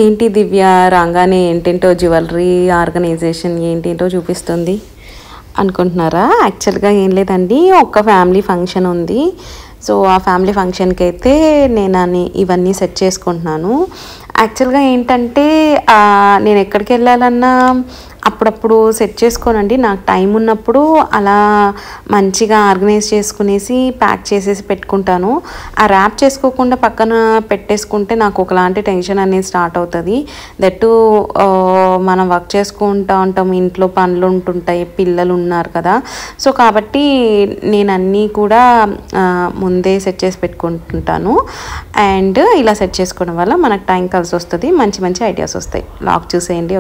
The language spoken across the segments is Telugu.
ఏంటి దివ్య రాగానే ఏంటేంటో జ్యువెలరీ ఆర్గనైజేషన్ ఏంటేంటో చూపిస్తుంది అనుకుంటున్నారా? యాక్చువల్గా ఏం లేదండి, ఒక ఫ్యామిలీ ఫంక్షన్ ఉంది. సో ఆ ఫ్యామిలీ ఫంక్షన్కి అయితే నేను ఇవన్నీ సెట్ చేసుకుంటున్నాను. యాక్చువల్గా ఏంటంటే నేను ఎక్కడికి వెళ్ళాలన్నా అప్పుడప్పుడు సెట్ చేసుకోనండి. నాకు టైం ఉన్నప్పుడు అలా మంచిగా ఆర్గనైజ్ చేసుకునేసి ప్యాక్ చేసేసి పెట్టుకుంటాను. ఆ ర్యాప్ చేసుకోకుండా పక్కన పెట్టేసుకుంటే నాకు ఒకలాంటి టెన్షన్ అనేది స్టార్ట్ అవుతుంది. దట్టు మనం వర్క్ చేసుకుంటూ ఉంటాం, ఇంట్లో పనులు ఉంటుంటాయి, పిల్లలు ఉన్నారు కదా. సో కాబట్టి నేను అన్నీ కూడా ముందే సెట్ చేసి పెట్టుకుంటుంటాను. అండ్ ఇలా సెట్ చేసుకోవడం వల్ల మనకు టైం కలిసి వస్తుంది, మంచి మంచి ఐడియాస్ వస్తాయి. లాక్ చూసేయండి.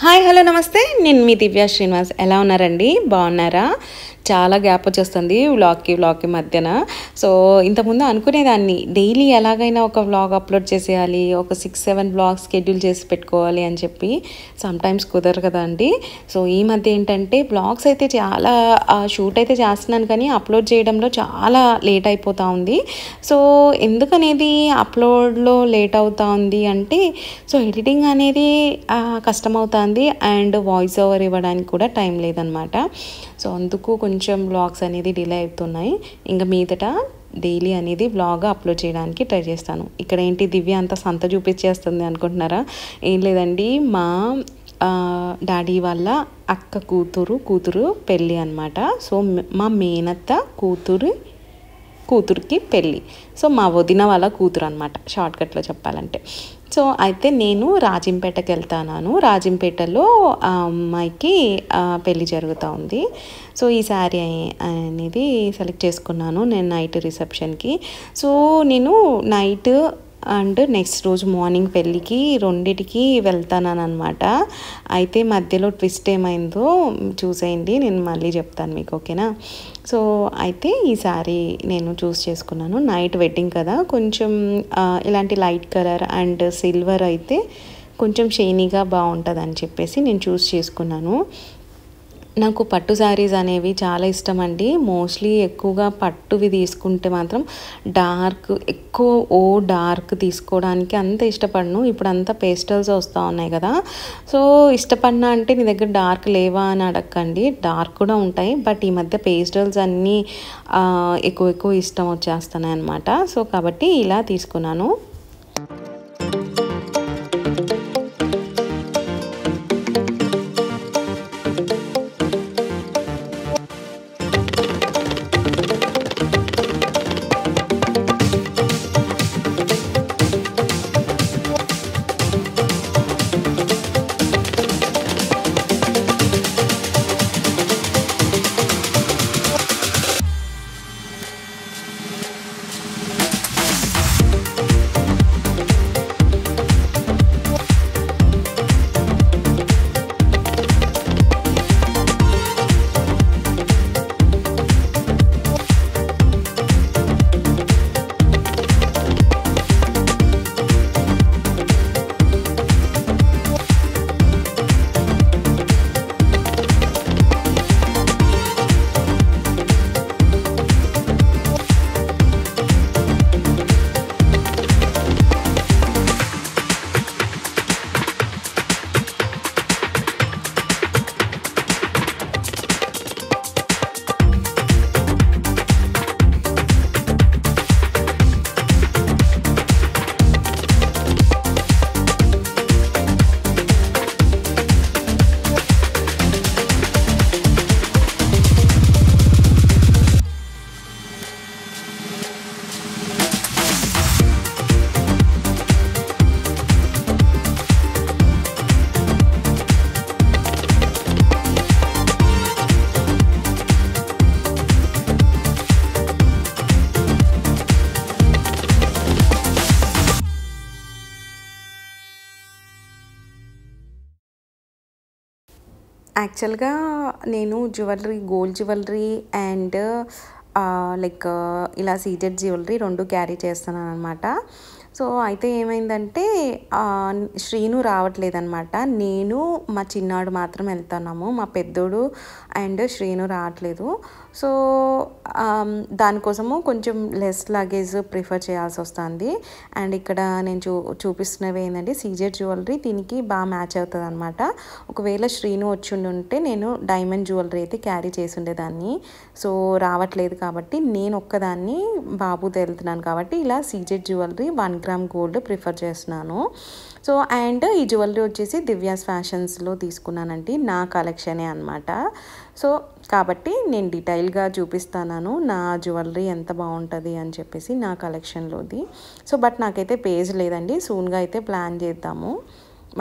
హాయ్, హలో, నమస్తే. నేను మీ దివ్య శ్రీనివాస్. ఎలా ఉన్నారండి? బాగున్నారా? చాలా గ్యాప్ వచ్చేస్తుంది వ్లాగ్కి మధ్యన. సో ఇంతకుముందు అనుకునేదాన్ని డైలీ ఎలాగైనా ఒక వ్లాగ్ అప్లోడ్ చేసేయాలి, ఒక 6-7 వ్లాగ్స్ షెడ్యూల్ చేసి పెట్టుకోవాలి అని చెప్పి. సమ్టైమ్స్ కుదరదు కదా అండి. సో ఈ మధ్య ఏంటంటే వ్లాగ్స్ అయితే చాలా షూట్ అయితే చేస్తున్నాను, కానీ అప్లోడ్ చేయడంలో చాలా లేట్ అయిపోతూ ఉంది. సో ఎందుకనేది అప్లోడ్లో లేట్ అవుతూ ఉంది అంటే, సో ఎడిటింగ్ అనేది కష్టమవుతుంది అండ్ వాయిస్ ఓవర్ ఇవ్వడానికి కూడా టైం లేదనమాట. సో అందుకు కొంచెం వ్లాగ్స్ అనేది డిలే అవుతున్నాయి. ఇంకా మీదట డైలీ అనేది వ్లాగ్ అప్లోడ్ చేయడానికి ట్రై చేస్తాను. ఇక్కడ ఏంటి దివ్య అంతా సంత చూపించేస్తుంది అనుకుంటున్నారా? ఏం లేదండి, మా డాడీ వాళ్ళ అక్క కూతురు పెళ్ళి అనమాట. సో మా మేనత్త కూతురికి పెళ్ళి. సో మా వదిన వాళ్ళ కూతురు అనమాట, షార్ట్కట్లో చెప్పాలంటే. సో అయితే నేను రాజంపేటకి వెళ్తాను. రాజంపేటలో ఆ అమ్మాయికి పెళ్ళి జరుగుతూ ఉంది. సో ఈ శారీ అనేది సెలెక్ట్ చేసుకున్నాను నేను నైట్ రిసెప్షన్కి. సో నేను నైట్ అండ్ నెక్స్ట్ రోజు మార్నింగ్ పెళ్ళికి రెండిటికి వెళ్తానన్నమాట. అయితే మధ్యలో ట్విస్ట్ ఏమైందో చూసేయండి, నేను మళ్ళీ చెప్తాను మీకు, ఓకేనా? సో అయితే ఈ సారీ నేను చూస్ చేసుకున్నాను. నైట్ వెడ్డింగ్ కదా, కొంచెం ఇలాంటి లైట్ కలర్ అండ్ సిల్వర్ అయితే కొంచెం షైనీగా బాగుంటుంది అని చెప్పేసి నేను చూస్ చేసుకున్నాను. నాకు పట్టు శారీస్ అనేవి చాలా ఇష్టం అండి. మోస్ట్లీ ఎక్కువగా పట్టువి తీసుకుంటే మాత్రం డార్క్ తీసుకోవడానికి అంత ఇష్టపడను. ఇప్పుడు అంతా పేస్టల్స్ వస్తూ ఉన్నాయి కదా. సో ఇష్టపడినా అంటే నీ దగ్గర డార్క్ లేవా అని అడగండి, డార్క్ కూడా ఉంటాయి. బట్ ఈ మధ్య పేస్టల్స్ అన్నీ ఎక్కువ ఇష్టం వచ్చేస్తున్నాయి అన్నమాట. సో కాబట్టి ఇలా తీసుకున్నాను. యాక్చువల్‌గా నేను గోల్డ్ జ్యువెలరీ అండ్ లైక్ ఇలా సీజెడ్ జ్యువెలరీ 2 క్యారీ చేస్తున్నాననమాట. సో, అయితే ఏమైందంటే శ్రీను రావట్లేదనమాట. నేను, మా చిన్నాడు మాత్రం వెళ్తున్నాము. మా పెద్దోడు అండ్ శ్రీను రావట్లేదు. సో, దానికోసము కొంచెం లెస్ లగేజ్ ప్రిఫర్ చేయాల్సొస్తుంది. అండ్ ఇక్కడ నేను చూపిస్తున్నవి ఏంటంటే సీజెడ్ జ్యువెలరీ దీనికి బాగా మ్యాచ్ అవుతదనమాట. ఒకవేళ శ్రీను వచ్చుండుంటే నేను డైమండ్ జ్యువెలరీ అయితే క్యారీ చేసుండేదాన్ని. సో, రావట్లేదు కాబట్టి నేను ఒక్కదాన్ని బాబుతో వెళ్తున్నాను కాబట్టి ఇలా CZ jewellery 1 gram gold prefer చేస్తున్నాను. సో, అండ్ ఈ జ్యువెలరీ వచ్చేసి దివ్యాస్ ఫ్యాషన్స్‌లో తీసుకున్నానండి. నా కలెక్షనే అనమాట. సో, కాబట్టి నేను డీటెయిల్‌గా చూపిస్తాను నా జ్యువెలరీ ఎంత బాగుంటుంది అని చెప్పేసి నా కలెక్షన్‌లోది. సో, బట్ నాకైతే పేజ్ లేదండి. సూన్‌గా అయితే ప్లాన్ చేద్దాము.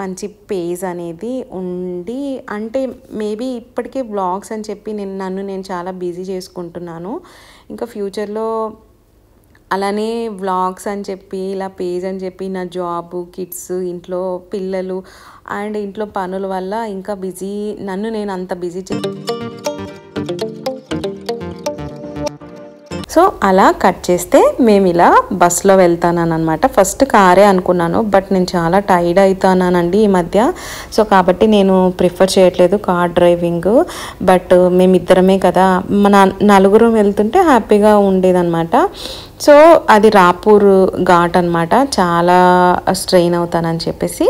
మంచి పేజ్ అనేది ఉండి అంటే మేబీ ఇప్పటికే వ్లాగ్స్ అని చెప్పి నన్ను చాలా బిజీ చేసుకుంటున్నాను. ఇంకా ఫ్యూచర్‌లో అలానే వ్లాగ్స్ అని చెప్పి ఇలా పేజ్ అని చెప్పి నా జాబు, కిడ్స్, ఇంట్లో పిల్లలు అండ్ ఇంట్లో పనుల వల్ల ఇంకా నన్ను నేను అంత బిజీ సో, అలా కట్ చేస్తే మేము ఇలా బస్సులో వెళ్తానన్నమాట. ఫస్ట్ కారే అనుకున్నాను. బట్ నేను చాలా టైర్డ్ అవుతానండి ఈ మధ్య. సో, కాబట్టి నేను ప్రిఫర్ చేయట్లేదు కార్ డ్రైవింగ్. బట్ మేమిద్దరమే కదా, మన నలుగురం వెళ్తుంటే హ్యాపీగా ఉండేదన్నమాట. సో, అది రాపూర్ ఘాట్ అనమాట. చాలా స్ట్రెయిన్ అవుతానని చెప్పేసి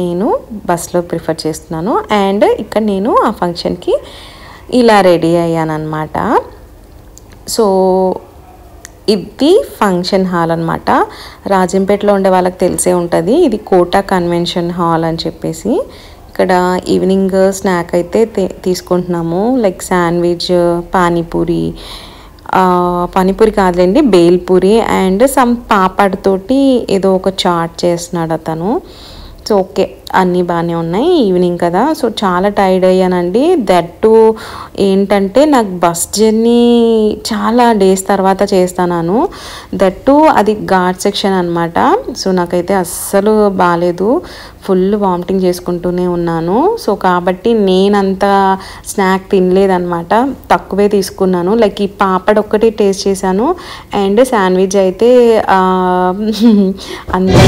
నేను బస్సులో ప్రిఫర్ చేస్తున్నాను. అండ్ ఇక్కడ నేను ఆ ఫంక్షన్కి ఇలా రెడీ అయ్యానన్నమాట. సో, ఇది ఫంక్షన్ హాల్ అనమాట. రాజంపేటలో ఉండే వాళ్ళకి తెలిసే ఉంటుంది. ఇది కోటా కన్వెన్షన్ హాల్ అని చెప్పేసి. ఇక్కడ ఈవినింగ్ స్నాక్ అయితే తీసుకుంటున్నాము. లైక్ శాండ్విచ్, పానీపూరి కాదులేండి, బేల్పూరి అండ్ సమ్ పాపడ్తోటి ఏదో ఒక చాట్ చేస్తున్నాడు అతను. సో, ఓకే, అన్నీ బాగానే ఉన్నాయి. ఈవినింగ్ కదా, సో చాలా టైర్డ్ అయ్యానండి. దట్టు ఏంటంటే నాకు బస్ జర్నీ చాలా డేస్ తర్వాత చేస్తాను. దట్టు అది ఘాట్ సెక్షన్ అనమాట. సో, నాకైతే అస్సలు బాగాలేదు. ఫుల్ వామిటింగ్ చేసుకుంటూనే ఉన్నాను. సో, కాబట్టి నేనంత స్నాక్ తినలేదన్నమాట. తక్కువే తీసుకున్నాను. లైక్ ఈ పాపడ్ ఒక్కటి టేస్ట్ చేశాను. అండ్ శాండ్విచ్ అయితే అందరూ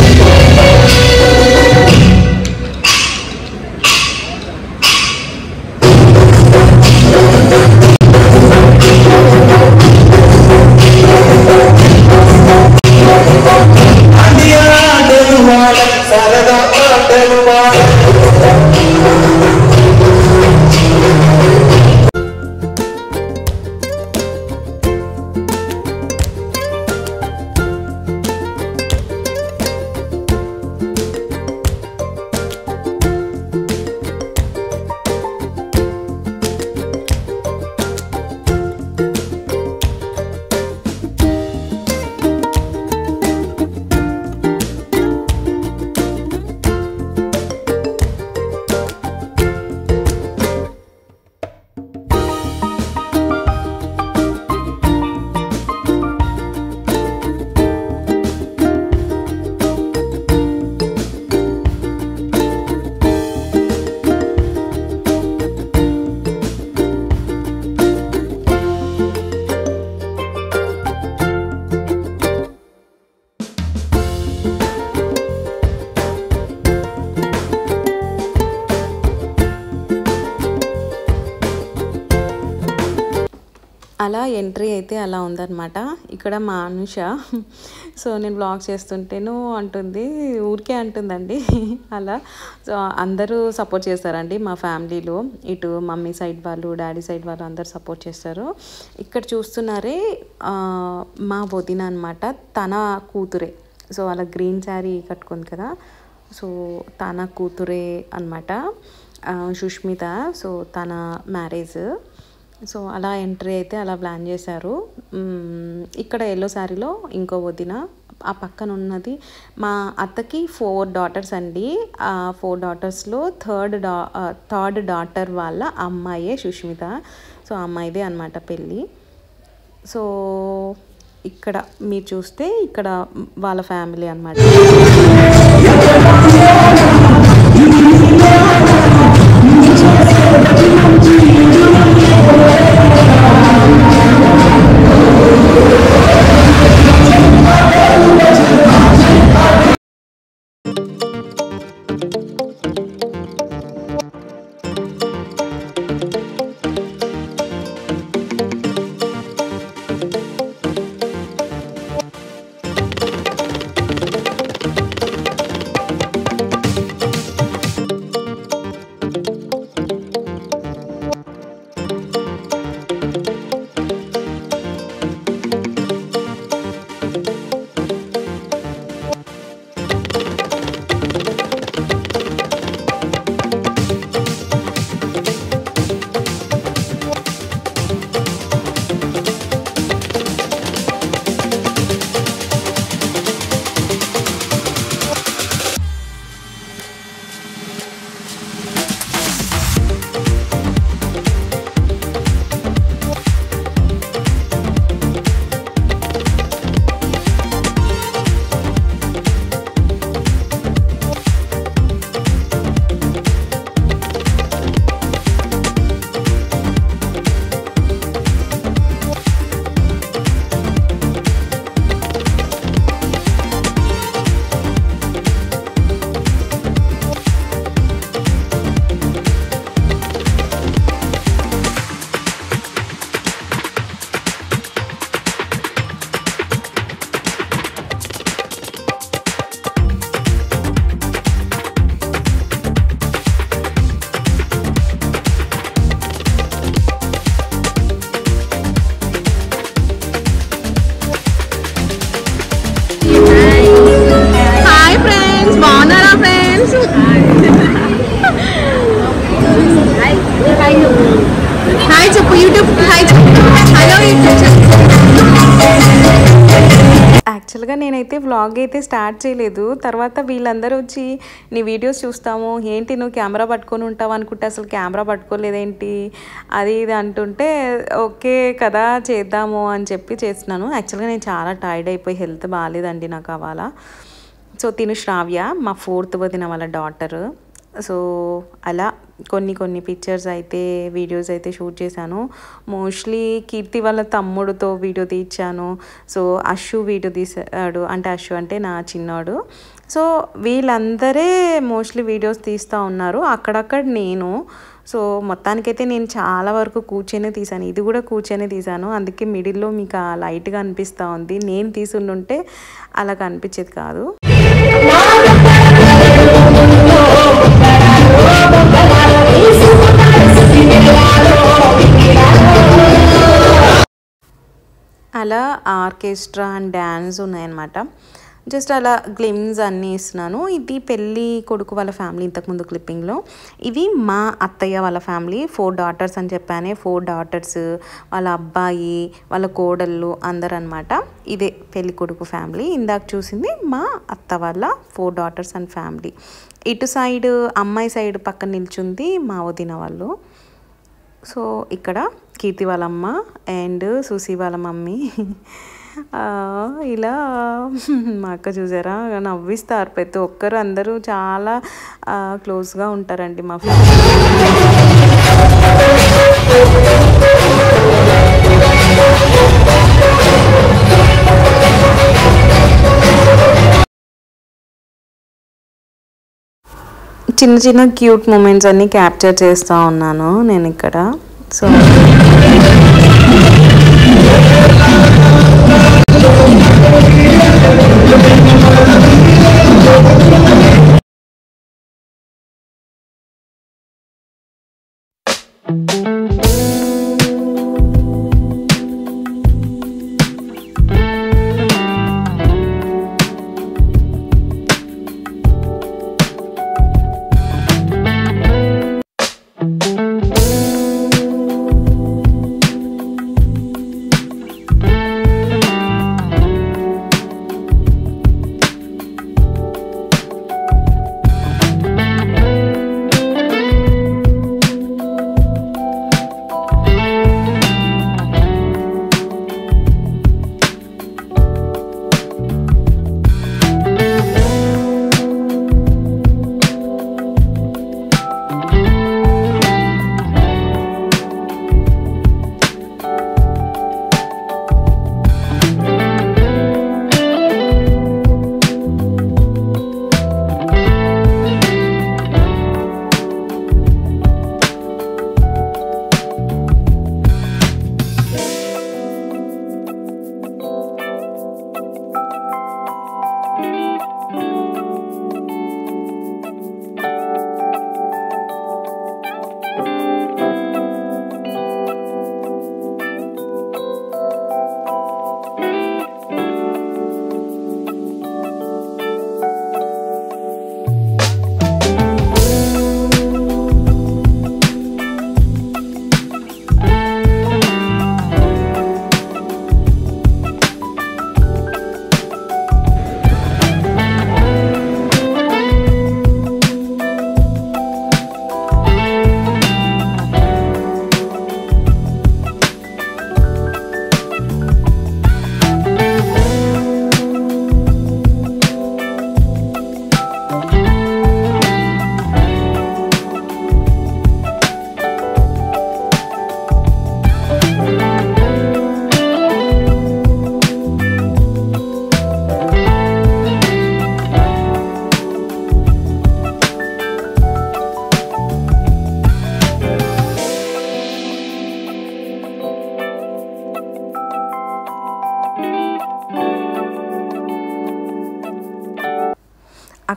అలా ఎంట్రీ అయితే అలా ఉందన్నమాట. ఇక్కడ మా అనుష సో నేను బ్లాగ్ చేస్తుంటేను అంటుంది, ఊరికే అంటుందండి అలా. సో అందరూ సపోర్ట్ చేస్తారండి మా ఫ్యామిలీలో. ఇటు మమ్మీ సైడ్ వాళ్ళు, డాడీ సైడ్ వాళ్ళు అందరూ సపోర్ట్ చేస్తారు. ఇక్కడ చూస్తున్నారే మా వదిన అనమాట, తన కూతురే. సో అలా గ్రీన్ శారీ కట్టుకుంది కదా, సో తన కూతురే అనమాట సుష్మిత. సో తన మ్యారేజ్. సో అలా ఎంట్రీ అయితే అలా ప్లాన్ చేశారు. ఇక్కడ ఎల్లో శారీలో ఇంకో వదిన, ఆ పక్కన ఉన్నది మా అత్తకి 4 డాటర్స్ అండి. ఆ 4 డాటర్స్లో థర్డ్ డాటర్ వాళ్ళ అమ్మాయే సుష్మిత. సో అమ్మాయిదే అనమాట పెళ్ళి. సో ఇక్కడ మీరు చూస్తే ఇక్కడ వాళ్ళ ఫ్యామిలీ అనమాట. యాక్చువల్గా నేనైతే వ్లాగ్ అయితే స్టార్ట్ చేయలేదు. తర్వాత వీళ్ళందరూ వచ్చి నీ వీడియోస్ చూస్తాము, ఏంటి నువ్వు కెమెరా పట్టుకొని ఉంటావు అనుకుంటే అసలు కెమెరా పట్టుకోలేదేంటి అది ఇది అంటుంటే ఓకే కదా చేద్దాము అని చెప్పి చేస్తున్నాను. యాక్చువల్గా నేను చాలా టైర్డ్ అయిపోయి హెల్త్ బాగాలేదండి నాకు అవాళ. సో తిను శ్రావ్య మా 4th వదిన వాళ్ళ డాటర్. సో అలా కొన్ని పిక్చర్స్ అయితే వీడియోస్ అయితే షూట్ చేశాను. మోస్ట్లీ కీర్తి వాళ్ళ తమ్ముడితో వీడియో తీర్చాను. సో అశు వీడియో తీసాడు, అంటే అశు అంటే నా చిన్నోడు. సో వీళ్ళందరే మోస్ట్లీ వీడియోస్ తీస్తూ ఉన్నారు, అక్కడక్కడ నేను. సో మొత్తానికైతే నేను చాలా వరకు కూర్చొనే తీసాను, ఇది కూడా కూర్చొనే తీసాను. అందుకే మిడిల్లో మీకు లైట్గా అనిపిస్తూ ఉంది. నేను తీసుండుంటే అలా కనిపించేది కాదు. అలా ఆర్కెస్ట్రా అండ్ డ్యాన్స్ ఉన్నాయన్నమాట. జస్ట్ అలా గ్లిమ్స్ అన్నీ ఇస్తున్నాను. ఇది పెళ్ళి కొడుకు వాళ్ళ ఫ్యామిలీ ఇంతకుముందు క్లిప్పింగ్లో. ఇవి మా అత్తయ్య వాళ్ళ ఫ్యామిలీ, 4 daughters అని చెప్పానే, 4 daughters, వాళ్ళ అబ్బాయి, వాళ్ళ కోడళ్ళు అందరు అనమాట. ఇదే పెళ్ళి కొడుకు ఫ్యామిలీ. ఇందాక చూసింది మా అత్త వాళ్ళ 4 daughters అండ్ ఫ్యామిలీ. ఇటు సైడ్ అమ్మాయి సైడ్ పక్కన నిల్చుంది మా వదిన వాళ్ళు. సో ఇక్కడ కీర్తి వాళ్ళ అమ్మ అండ్ సుసి వాళ్ళ మమ్మీ. ఇలా మా అక్క చూసారా నవ్విస్తారు ప్రతి ఒక్కరు, అందరూ చాలా క్లోజ్గా ఉంటారండి మా ఫ్యామిలీ. చిన్న చిన్న క్యూట్ మూమెంట్స్ అన్నీ క్యాప్చర్ చేస్తూ ఉన్నాను నేను ఇక్కడ. సో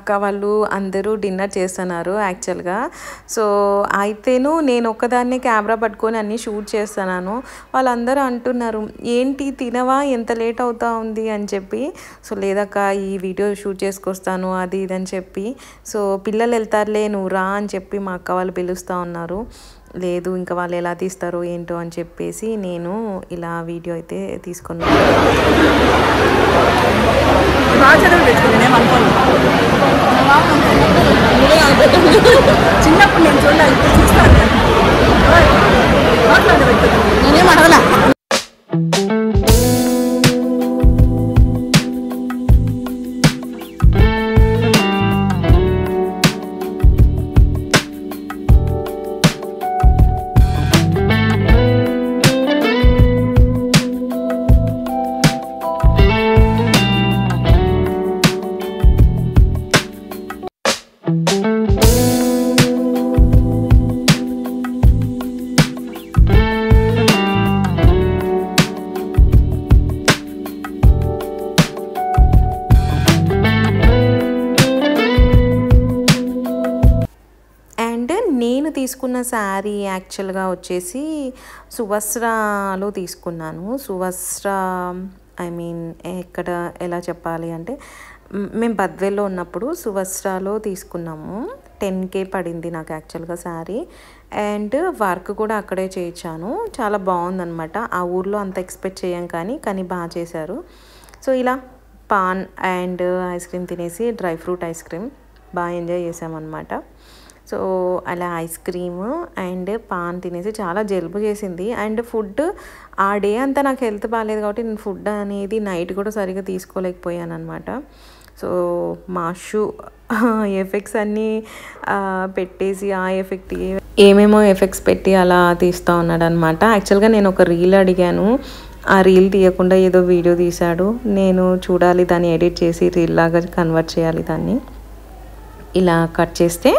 అక్క వాళ్ళు అందరూ డిన్నర్ చేస్తున్నారు యాక్చువల్గా. సో అయితేను నేను ఒక్కదాన్నే కెమెరా పట్టుకొని అన్నీ షూట్ చేస్తున్నాను. వాళ్ళందరూ అంటున్నారు, ఏంటి తినవా, ఎంత లేట్ అవుతా ఉంది అని చెప్పి. సో లేదక్క, ఈ వీడియో షూట్ చేసుకొస్తాను అది ఇది అని చెప్పి. సో పిల్లలు వెళ్తారులే, నువ్వు రా అని చెప్పి మా అక్క వాళ్ళు పిలుస్తూ ఉన్నారు. లేదు ఇంకా వాళ్ళు ఎలా తీస్తారో ఏంటో అని చెప్పేసి నేను ఇలా వీడియో అయితే తీసుకున్నాను. చిన్నప్పుడు నేను చూడాలి, చూస్తాను. నేనేం అడగలా. నేను తీసుకున్న శారీ యాక్చువల్గా వచ్చేసి సువస్రాలో తీసుకున్నాను. సువస్ర ఐ మీన్ ఎక్కడ ఎలా చెప్పాలి అంటే, మేము బద్వేల్లో ఉన్నప్పుడు సువస్రాలో తీసుకున్నాము. 10K పడింది నాకు యాక్చువల్గా శారీ. అండ్ వర్క్ కూడా అక్కడే చేయించాను. చాలా బాగుందనమాట. ఆ ఊర్లో అంత ఎక్స్పెక్ట్ చేయం కానీ బాగా చేశారు. సో ఇలా పాన్ అండ్ ఐస్ క్రీమ్ తినేసి, డ్రై ఫ్రూట్ ఐస్ క్రీమ్ బాగా ఎంజాయ్ చేసామన్నమాట. సో అలా ఐస్ క్రీమ్ అండ్ పాన్ తినేసి చాలా జలుబు చేసింది. అండ్ ఫుడ్ ఆ డే అంతా నాకు హెల్త్ బాగాలేదు కాబట్టి నేను ఫుడ్ అనేది నైట్ కూడా సరిగ్గా తీసుకోలేకపోయాను అనమాట. సో మా షూ ఎఫెక్ట్స్ అన్నీ పెట్టేసి ఆ ఎఫెక్ట్ ఏమేమో ఎఫెక్ట్స్ పెట్టి అలా తీస్తూ ఉన్నాడు అనమాట. యాక్చువల్గా నేను ఒక రీల్ అడిగాను, ఆ రీల్ తీయకుండా ఏదో వీడియో తీశాడు. నేను చూడాలి, దాన్ని ఎడిట్ చేసి రీల్ లాగా కన్వర్ట్ చేయాలి. దాన్ని ఇలా కట్ చేస్తే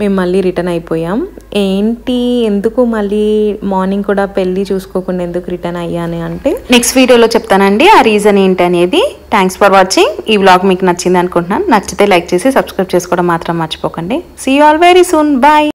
మేము మళ్ళీ రిటర్న్ అయిపోయాం. ఏంటి ఎందుకు మళ్ళీ మార్నింగ్ కూడా పెళ్ళి చూసుకోకుండా ఎందుకు రిటర్న్ అయ్యాను అంటే నెక్స్ట్ వీడియోలో చెప్తానండి ఆ రీజన్ ఏంటి అనేది. Thanks for watching. ఈ వ్లాగ్ మీకు నచ్చింది అనుకుంటున్నాను. నచ్చితే లైక్ చేసి సబ్స్క్రైబ్ చేసుకోవడం మాత్రం మర్చిపోకండి. See you all very soon. Bye.